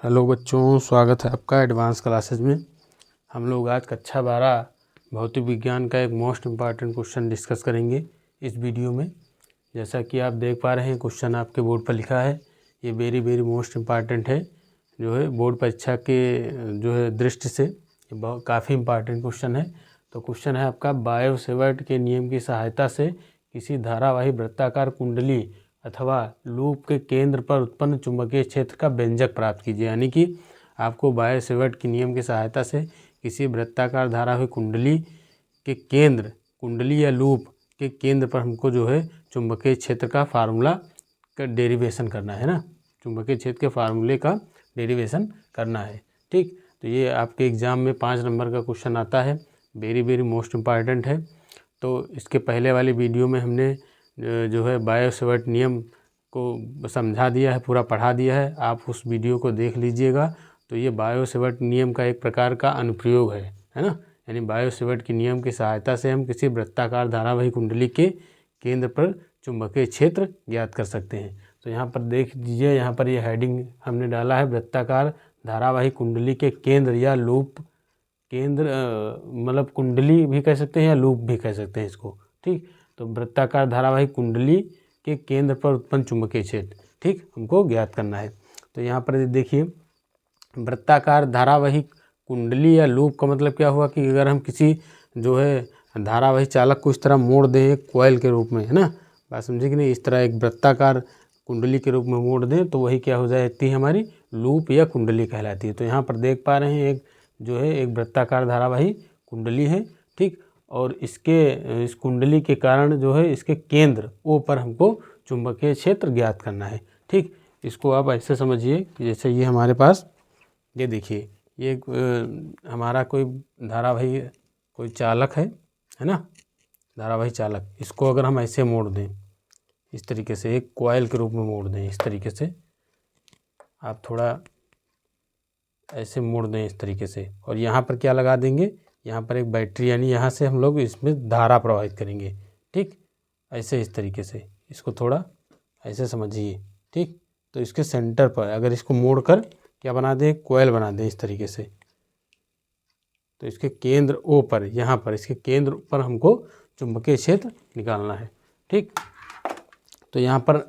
Hello बच्चों, स्वागत है आपका एडवांस क्लासेस में। हम लोग आज कक्षा 12 भौतिक विज्ञान का एक मोस्ट इम्पॉर्टेंट क्वेश्चन डिस्कस करेंगे इस वीडियो में। जैसा कि आप देख पा रहे हैं, क्वेश्चन आपके बोर्ड पर लिखा है। ये वेरी मोस्ट इम्पॉर्टेंट है, जो है बोर्ड परीक्षा के जो है दृष्टि से बहुत काफ़ी इम्पॉर्टेंट क्वेश्चन है। तो क्वेश्चन है आपका, बायो-सेवर्ट के नियम की सहायता से किसी धारावाही वृत्ताकार कुंडली अथवा लूप के केंद्र पर उत्पन्न चुंबकीय क्षेत्र का व्यंजक प्राप्त कीजिए। यानी कि आपको बायो-सेवर्ट के नियम की सहायता से किसी वृत्ताकार धारावाही कुंडली के केंद्र, कुंडली या लूप के केंद्र पर हमको जो है चुंबकीय क्षेत्र का फार्मूला का डेरिवेशन करना है ना, चुंबकीय क्षेत्र के फार्मूले का डेरिवेशन करना है। ठीक, तो ये आपके एग्ज़ाम में 5 नंबर का क्वेश्चन आता है, वेरी मोस्ट इम्पॉर्टेंट है। तो इसके पहले वाली वीडियो में हमने जो है बायो-सेवर्ट नियम को समझा दिया है, पूरा पढ़ा दिया है, आप उस वीडियो को देख लीजिएगा। तो ये बायो-सेवर्ट नियम का एक प्रकार का अनुप्रयोग है ना। यानी बायो-सेवर्ट के नियम की सहायता से हम किसी वृत्ताकार धारावाही कुंडली के केंद्र पर चुंबकीय क्षेत्र ज्ञात कर सकते हैं। तो यहाँ पर देख लीजिए, यहाँ पर ये हेडिंग हमने डाला है, वृत्ताकार धारावाही कुंडली के केंद्र या लूप केंद्र, मतलब कुंडली भी कह सकते हैं या लूप भी कह सकते हैं इसको। ठीक, तो वृत्ताकार धारावाही कुंडली के केंद्र पर उत्पन्न चुंबकीय क्षेत्र, ठीक, हमको ज्ञात करना है। तो यहाँ पर देखिए, वृत्ताकार धारावाही कुंडली या लूप का मतलब क्या हुआ कि अगर हम किसी जो है धारावाही चालक को इस तरह मोड़ दें एक कॉइल के रूप में, है ना, बात समझे कि नहीं, इस तरह एक वृत्ताकार कुंडली के रूप में मोड़ दें तो वही क्या हो जाती है, हमारी लूप या कुंडली कहलाती है। तो यहाँ पर देख पा रहे हैं एक जो है एक वृत्ताकार धारावाही कुंडली है, ठीक, और इस कुंडली के कारण जो है इसके केंद्र ओ पर हमको चुंबकीय क्षेत्र ज्ञात करना है। ठीक, इसको आप ऐसे समझिए कि जैसे ये हमारे पास, ये देखिए, ये हमारा कोई धारावाही कोई चालक है ना, धारावाही चालक, इसको अगर हम ऐसे मोड़ दें, इस तरीके से एक कॉइल के रूप में मोड़ दें, इस तरीके से आप थोड़ा ऐसे मोड़ दें इस तरीके से, और यहाँ पर क्या लगा देंगे, यहाँ पर एक बैटरी, यानी यहाँ से हम लोग इसमें धारा प्रवाहित करेंगे। ठीक, ऐसे इस तरीके से इसको थोड़ा ऐसे समझिए। ठीक, तो इसके सेंटर पर अगर इसको मोड़ कर क्या बना दें, कोयल बना दें इस तरीके से, तो इसके केंद्र ओ पर, यहाँ पर इसके केंद्र पर हमको चुंबकीय क्षेत्र निकालना है। ठीक, तो यहाँ पर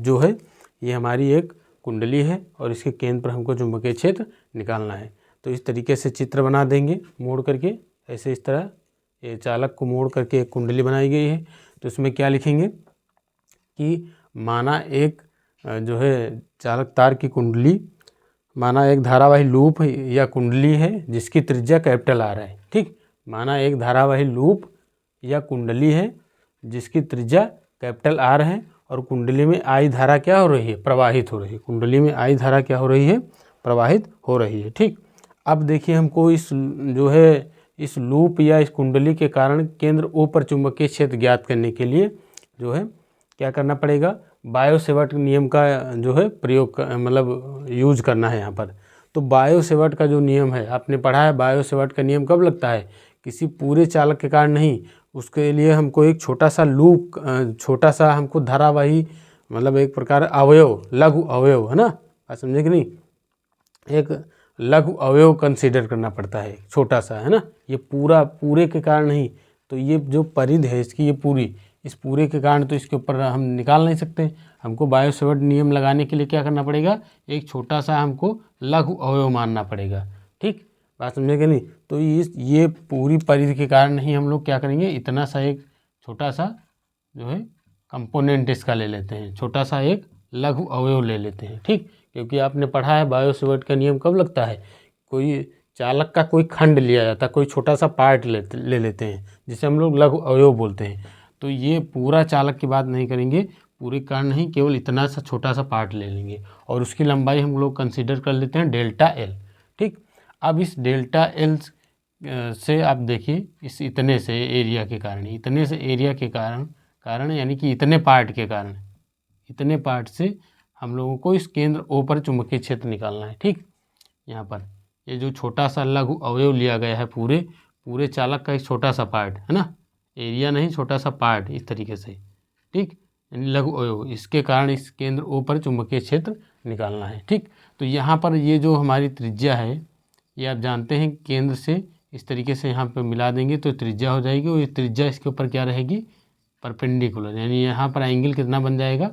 जो है ये हमारी एक कुंडली है और इसके केंद्र पर हमको चुंबकीय क्षेत्र निकालना है। तो इस तरीके से चित्र बना देंगे मोड़ करके, ऐसे इस तरह ये चालक को मोड़ करके एक कुंडली बनाई गई है। तो इसमें क्या लिखेंगे कि माना एक जो है चालक तार की कुंडली, माना एक धारावाही लूप या कुंडली है जिसकी त्रिज्या कैपिटल आर है। ठीक, माना एक धारावाही लूप या कुंडली है जिसकी त्रिज्या कैपिटल आर है और कुंडली में आई धारा क्या हो रही है, प्रवाहित हो रही है। कुंडली में आई धारा क्या हो रही है, प्रवाहित हो रही है। ठीक, अब देखिए हमको इस जो है इस लूप या इस कुंडली के कारण केंद्र ओ पर चुंबकीय क्षेत्र ज्ञात करने के लिए जो है क्या करना पड़ेगा, बायो-सेवर्ट नियम का जो है प्रयोग मतलब यूज करना है यहाँ पर। तो बायो-सेवर्ट का जो नियम है आपने पढ़ा है, बायो-सेवर्ट का नियम कब लगता है, किसी पूरे चालक के कारण नहीं, उसके लिए हमको एक छोटा सा लूप, छोटा सा हमको धारावाही, मतलब एक प्रकार अवयव, लघु अवयव, है ना, बात समझे कि नहीं, एक लघु अवयव कंसीडर करना पड़ता है, छोटा सा, है ना, ये पूरे के कारण नहीं। तो ये जो परिधि है इसकी, ये इस पूरे के कारण तो इसके ऊपर हम निकाल नहीं सकते। हमको बायो-सेवर्ट नियम लगाने के लिए क्या करना पड़ेगा, एक छोटा सा हमको लघु अवयव मानना पड़ेगा। ठीक, बात समझे कि नहीं। तो ये पूरी परिधि के कारण नहीं, हम लोग क्या करेंगे, इतना सा एक छोटा सा जो है कंपोनेंट इसका ले लेते हैं, छोटा सा एक लघु अवयव ले लेते हैं। ठीक, क्योंकि आपने पढ़ा है बायो-सेवर्ट का नियम कब लगता है, कोई चालक का कोई खंड लिया जाता है, कोई छोटा सा पार्ट ले लेते हैं जिसे हम लोग लघु अवयव बोलते हैं। तो ये पूरा चालक की बात नहीं करेंगे, पूरे कारण नहीं, केवल इतना सा छोटा सा पार्ट ले लेंगे और उसकी लंबाई हम लोग कंसीडर कर लेते हैं डेल्टा एल। ठीक, अब इस डेल्टा एल से आप देखिए, इस इतने से एरिया के कारण, इतने से एरिया के कारण यानी कि इतने पार्ट के कारण, इतने पार्ट से हम लोगों को इस केंद्र ओ पर चुंबकीय क्षेत्र निकालना है। ठीक, यहाँ पर ये जो छोटा सा लघु अवयव लिया गया है, पूरे चालक का एक छोटा सा पार्ट, है ना, एरिया नहीं, छोटा सा पार्ट, इस तरीके से। ठीक, यानी लघु अवयव, इसके कारण इस केंद्र ओ पर चुंबकीय क्षेत्र निकालना है। ठीक, तो यहाँ पर ये जो हमारी त्रिज्या है ये आप जानते हैं केंद्र से इस तरीके से यहाँ पर मिला देंगे तो त्रिज्या हो जाएगी, और ये त्रिज्या इसके ऊपर क्या रहेगी, परपेंडिकुलर, यानी यहाँ पर एंगल कितना बन जाएगा,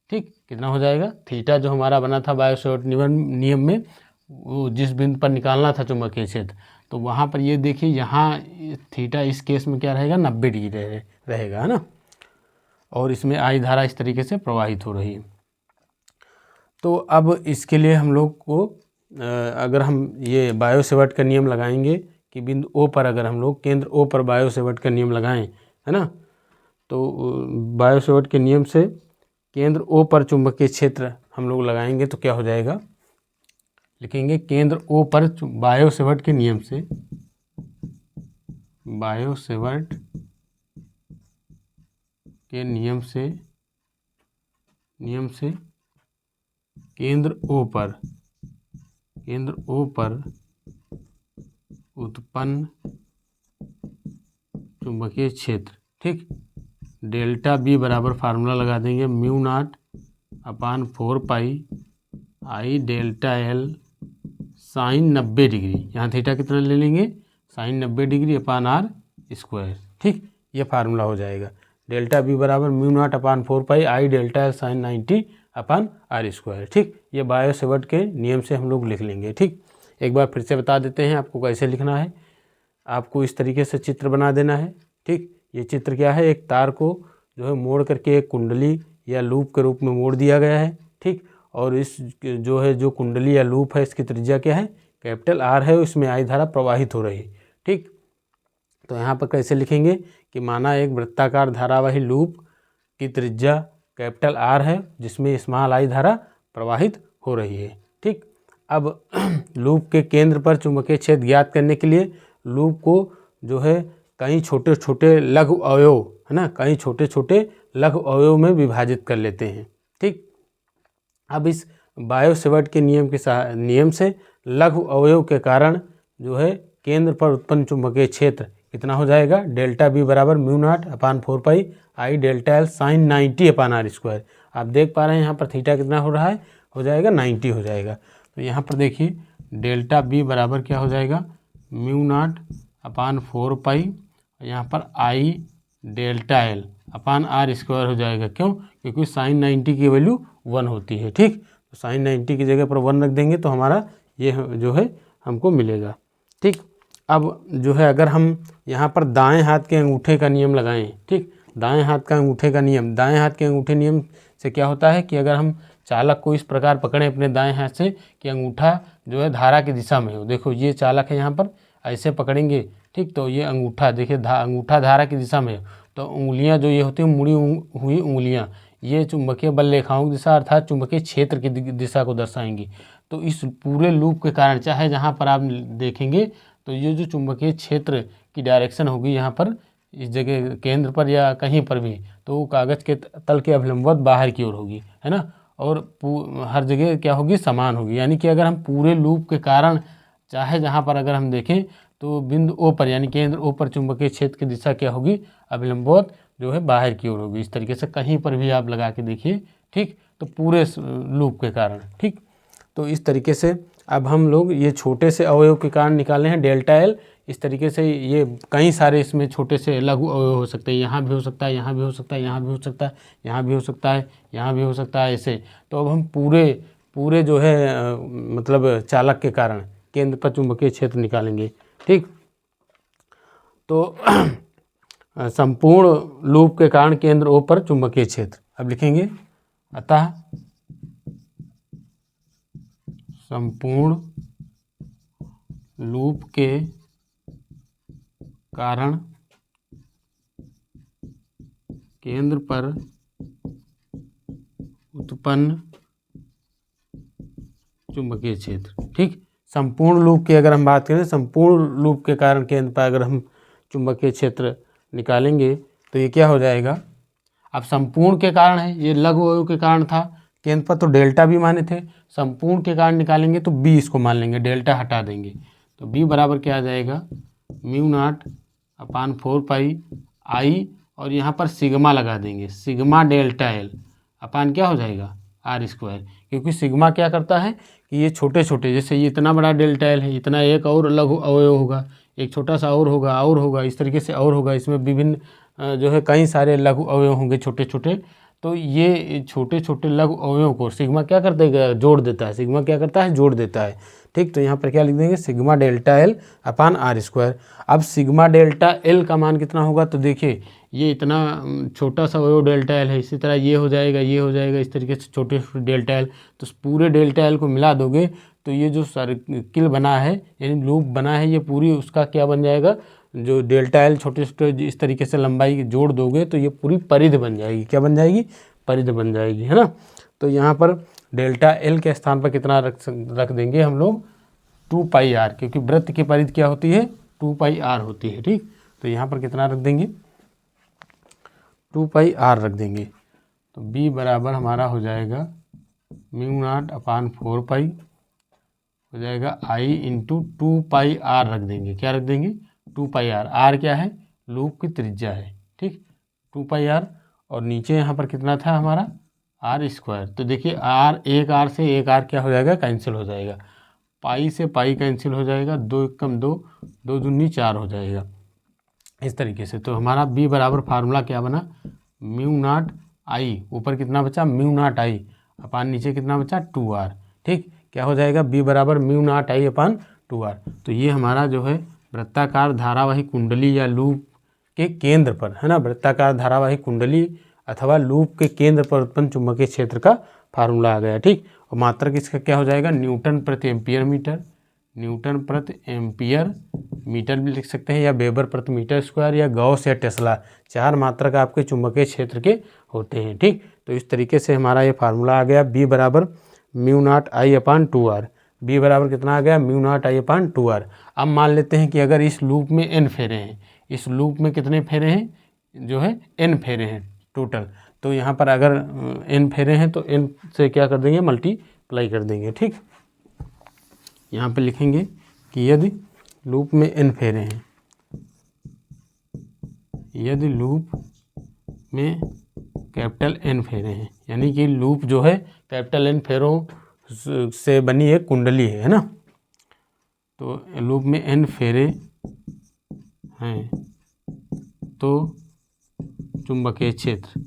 ठीक, कितना हो जाएगा, थीटा जो हमारा बना था बायो-सैवर्ट नियम में, वो जिस बिंदु पर निकालना था चुंबकीय क्षेत्र, तो वहाँ पर ये देखिए यहाँ थीटा इस केस में क्या रहेगा, 90 डिग्री रहेगा, है ना। और इसमें आई धारा इस तरीके से प्रवाहित हो रही है। तो अब इसके लिए हम लोग को अगर हम ये बायो-सैवर्ट का नियम लगाएंगे कि बिंदु ओ पर अगर हम लोग केंद्र ओ पर बायो-सैवर्ट का नियम लगाएं, है ना, तो बायो-सैवर्ट के नियम से केंद्र ओ पर चुंबकीय क्षेत्र हम लोग लगाएंगे तो क्या हो जाएगा, लिखेंगे केंद्र ओ पर बायो-सैवर्ट के नियम से, बायो-सैवर्ट के नियम से केंद्र ओ पर उत्पन्न चुंबकीय क्षेत्र, ठीक, डेल्टा बी बराबर फार्मूला लगा देंगे mu naught upon 4 pi I delta L sine 90 degree, यहाँ थीटा कितना ले लेंगे, sine 90 degree upon R square. ठीक, ये फार्मूला हो जाएगा डेल्टा बी बराबर mu naught upon 4 pi I delta L sine 90 upon R square. ठीक, ये बायो-सैवर्ट के नियम से हम लोग लिख लेंगे। ठीक, एक बार फिर से बता देते हैं आपको कैसे लिखना है। आपको इस तरीके से चित्र बना देना है। ठीक, ये चित्र क्या है, एक तार को जो है मोड़ करके एक कुंडली या लूप के रूप में मोड़ दिया गया है। ठीक, और इस जो है जो कुंडली या लूप है इसकी त्रिज्या क्या है, कैपिटल आर है, उसमें आई धारा प्रवाहित हो रही है। ठीक, तो यहाँ पर कैसे लिखेंगे कि माना एक वृत्ताकार धारावाही लूप की त्रिज्या कैपिटल आर है जिसमें स्मॉल आई धारा प्रवाहित हो रही है। ठीक, अब लूप के केंद्र पर चुंबकीय क्षेत्र ज्ञात करने के लिए लूप को जो है कई छोटे छोटे लघु अवयव, है ना, कई छोटे छोटे लघु अवयव में विभाजित कर लेते हैं। ठीक, अब इस बायो-सैवर्ट के नियम से लघु अवयव के कारण जो है केंद्र पर उत्पन्न चुंबकीय क्षेत्र कितना हो जाएगा, डेल्टा बी बराबर mu naught upon 4 pi I delta L sine 90 upon R square. आप देख पा रहे हैं यहाँ पर थीटा कितना हो रहा है, हो जाएगा 90 हो जाएगा। तो यहाँ पर देखिए डेल्टा बी बराबर क्या हो जाएगा, म्यू नॉट अपान 4 पाई, यहाँ पर I delta L upon R square हो जाएगा। क्यों, क्योंकि साइन 90 की वैल्यू 1 होती है। ठीक, तो साइन 90 की जगह पर 1 रख देंगे तो हमारा ये जो है हमको मिलेगा। ठीक, अब जो है अगर हम यहाँ पर दाएं हाथ के अंगूठे का नियम लगाएं, ठीक, दाएं हाथ का अंगूठे का नियम, दाएं हाथ के अंगूठे नियम से क्या होता है कि अगर हम चालक को इस प्रकार पकड़ें अपने दाएं हाथ से कि अंगूठा जो है धारा की दिशा में हो, देखो ये चालक है यहाँ पर, ऐसे पकड़ेंगे, ठीक, तो ये अंगूठा देखिए अंगूठा धारा की दिशा में, तो उंगलियाँ जो ये होती हैं मुड़ी हुई उंगलियाँ ये चुंबकीय बल रेखाओं की दिशा अर्थात चुंबकीय क्षेत्र की दिशा को दर्शाएंगी। तो इस पूरे लूप के कारण चाहे जहाँ पर आप देखेंगे तो ये जो चुंबकीय क्षेत्र की डायरेक्शन होगी यहाँ पर इस जगह केंद्र पर या कहीं पर भी, तो वो कागज़ के तल के अभिलंबवत बाहर की ओर होगी, है ना, और हर जगह क्या होगी, समान होगी। यानी कि अगर हम पूरे लूप के कारण चाहे जहाँ पर अगर हम देखें तो बिंदु ओ पर यानी केंद्र ओ पर चुंबकीय क्षेत्र की दिशा क्या होगी, अभिलंबवत जो है बाहर की ओर होगी। इस तरीके से कहीं पर भी आप लगा के देखिए। ठीक, तो पूरे लूप के कारण। ठीक, तो इस तरीके से अब हम लोग ये छोटे से अवयव के कारण निकाले हैं डेल्टा एल। इस तरीके से ये कई सारे इसमें छोटे से लघु अवयव हो सकते हैं, यहाँ भी हो सकता है, यहाँ भी हो सकता है, यहाँ भी हो सकता है, यहाँ भी हो सकता है, यहाँ भी हो सकता है, ऐसे। तो अब हम पूरे जो है मतलब चालक के कारण केंद्र पर चुंबकीय क्षेत्र निकालेंगे। ठीक, तो संपूर्ण लूप के कारण केंद्र ओ पर चुंबकीय क्षेत्र अब लिखेंगे, अतः संपूर्ण लूप के कारण केंद्र पर उत्पन्न चुंबकीय क्षेत्र। ठीक, संपूर्ण लूप की अगर हम बात करें, संपूर्ण लूप के कारण केंद्र पर अगर हम चुंबकीय क्षेत्र निकालेंगे तो ये क्या हो जाएगा, अब संपूर्ण के कारण है, ये लघु अवयव के कारण था, केंद्र पर तो डेल्टा भी माने थे, संपूर्ण के कारण निकालेंगे तो बी इसको मान लेंगे, डेल्टा हटा देंगे, तो बी बराबर क्या आ जाएगा, म्यू नॉट अपान 4 पाई आई, और यहाँ पर सिग्मा लगा देंगे, सिग्मा डेल्टा एल अपान क्या हो जाएगा, आर स्क्वायर, क्योंकि सिग्मा क्या करता है कि ये छोटे छोटे, जैसे ये इतना बड़ा डेल्टा एल है, इतना एक और लघु अवयव होगा, एक छोटा सा और होगा, इस तरीके से और होगा, इसमें विभिन्न जो है कई सारे लघु अवयव होंगे छोटे छोटे। तो ये छोटे छोटे लघु अवयवों को सिग्मा क्या करता है, जोड़ देता है। सिग्मा क्या करता है, जोड़ देता है। ठीक, तो यहाँ पर क्या लिख देंगे, sigma delta L upon R square. अब सिग्मा डेल्टा एल का मान कितना होगा, तो देखिए ये इतना छोटा सा अवयव डेल्टा एल है, इसी तरह ये हो जाएगा, ये हो जाएगा, इस तरीके से छोटे छोटे डेल्टा एल। तो पूरे डेल्टा एल को मिला दोगे तो ये जो सर्किल बना है यानी लूप बना है, ये पूरी उसका क्या बन जाएगा, जो डेल्टा एल छोटे छोटे इस तरीके से लंबाई जोड़ दोगे तो ये पूरी परिधि बन जाएगी। क्या बन जाएगी, परिधि बन जाएगी, है ना। तो यहाँ पर डेल्टा एल के स्थान पर कितना रख देंगे हम लोग, 2 पाई आर, क्योंकि वृत्त की परिधि क्या होती है, 2 पाई आर होती है। ठीक, तो यहाँ पर कितना रख देंगे, 2 पाई आर रख देंगे। तो b बराबर हमारा हो जाएगा म्यू नॉट अपान 4 पाई हो जाएगा i इंटू 2 पाई आर रख देंगे। क्या रख देंगे, 2 पाई आर। आर क्या है, लूप की त्रिज्या है। ठीक, 2 पाई आर, और नीचे यहाँ पर कितना था हमारा, आर स्क्वायर। तो देखिए आर, एक आर से एक आर क्या हो जाएगा, कैंसिल हो जाएगा, पाई से पाई कैंसिल हो जाएगा, 2 एकम 2, 2 दूनी 4 हो जाएगा, इस तरीके से। तो हमारा b बराबर फार्मूला क्या बना, म्यू नॉट आई, ऊपर कितना बचा, म्यू नॉट आई अपान नीचे कितना बचा, 2r। ठीक, क्या हो जाएगा, b बराबर mu not I upon 2r। तो ये हमारा जो है वृत्ताकार धारावाही कुंडली या लूप के केंद्र पर, है ना, वृत्ताकार धारावाही कुंडली अथवा लूप के केंद्र पर उत्पन्न चुंबकीय क्षेत्र का फार्मूला आ गया। ठीक, और मात्रक इसका क्या हो जाएगा, न्यूटन प्रति एम्पियर मीटर, न्यूटन प्रति एम्पियर मीटर भी लिख सकते हैं, या वेबर प्रति मीटर स्क्वायर, या गॉस या टेस्ला, 4 मात्रक आपके चुंबकीय क्षेत्र के होते हैं। ठीक, तो इस तरीके से हमारा ये फार्मूला आ गया, b बराबर mu not I upon 2r। b बराबर कितना आ गया, mu not I upon 2r। अब मान लेते हैं कि अगर इस लूप में n फेरे हैं, इस लूप में कितने फेरे हैं, जो है n फेरे हैं टोटल। तो यहाँ पर अगर n फेरे हैं तो n से क्या कर देंगे, मल्टीप्लाई कर देंगे। ठीक, यहाँ पे लिखेंगे कि यदि लूप में n फेरे हैं, यदि लूप में कैपिटल N फेरे हैं, यानी कि लूप जो है कैपिटल N फेरों से बनी एक कुंडली है ना। तो लूप में n फेरे हैं तो चुंबकीय क्षेत्र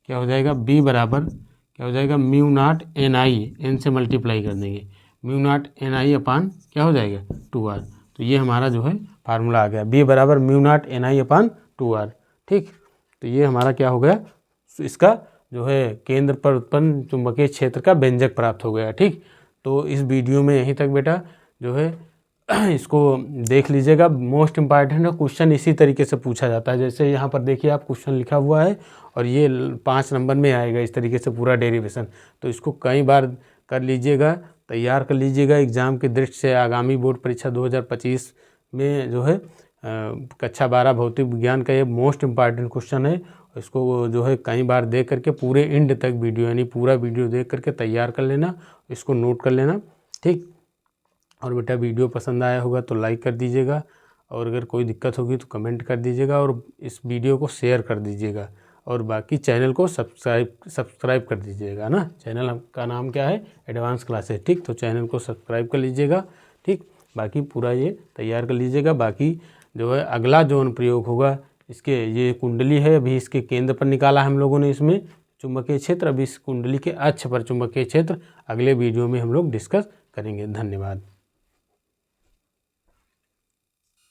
क्या हो जाएगा, b बराबर क्या हो जाएगा, mu not an I, n से मल्टीप्लाई कर देंगे, म्यू नॉट एन आई अपान क्या हो जाएगा, 2r। तो ये हमारा जो है फार्मूला आ गया, b बराबर mu not an I upon 2r। ठीक, तो ये हमारा क्या हो गया, इसका जो है केंद्र पर उत्पन्न चुंबकीय क्षेत्र का व्यंजक प्राप्त हो गया। ठीक, तो इस वीडियो में यहीं तक बेटा जो है इसको देख लीजिएगा। मोस्ट इम्पॉर्टेंट क्वेश्चन इसी तरीके से पूछा जाता है, जैसे यहाँ पर देखिए आप क्वेश्चन लिखा हुआ है और ये 5 नंबर में आएगा इस तरीके से पूरा डेरिवेशन। तो इसको कई बार कर लीजिएगा, तैयार कर लीजिएगा एग्ज़ाम की दृष्टि से। आगामी बोर्ड परीक्षा 2025 में जो है कक्षा 12 भौतिक विज्ञान का ये मोस्ट इम्पॉर्टेंट क्वेश्चन है। इसको जो है कई बार देख करके पूरे एंड तक वीडियो यानी पूरा वीडियो देख करके तैयार कर लेना, इसको नोट कर लेना। ठीक, और बेटा वीडियो पसंद आया होगा तो लाइक कर दीजिएगा, और अगर कोई दिक्कत होगी तो कमेंट कर दीजिएगा, और इस वीडियो को शेयर कर दीजिएगा, और बाकी चैनल को सब्सक्राइब कर दीजिएगा ना। चैनल का नाम क्या है, एडवांस क्लासेस। ठीक, तो चैनल को सब्सक्राइब कर लीजिएगा। ठीक, बाकी पूरा ये तैयार कर लीजिएगा। बाकी जो है अगला जो अनुप्रयोग होगा, इसके ये कुंडली है, अभी इसके केंद्र पर निकाला हम लोगों ने इसमें चुंबकीय क्षेत्र, अभी इस कुंडली के अक्ष पर चुंबकीय क्षेत्र अगले वीडियो में हम लोग डिस्कस करेंगे। धन्यवाद।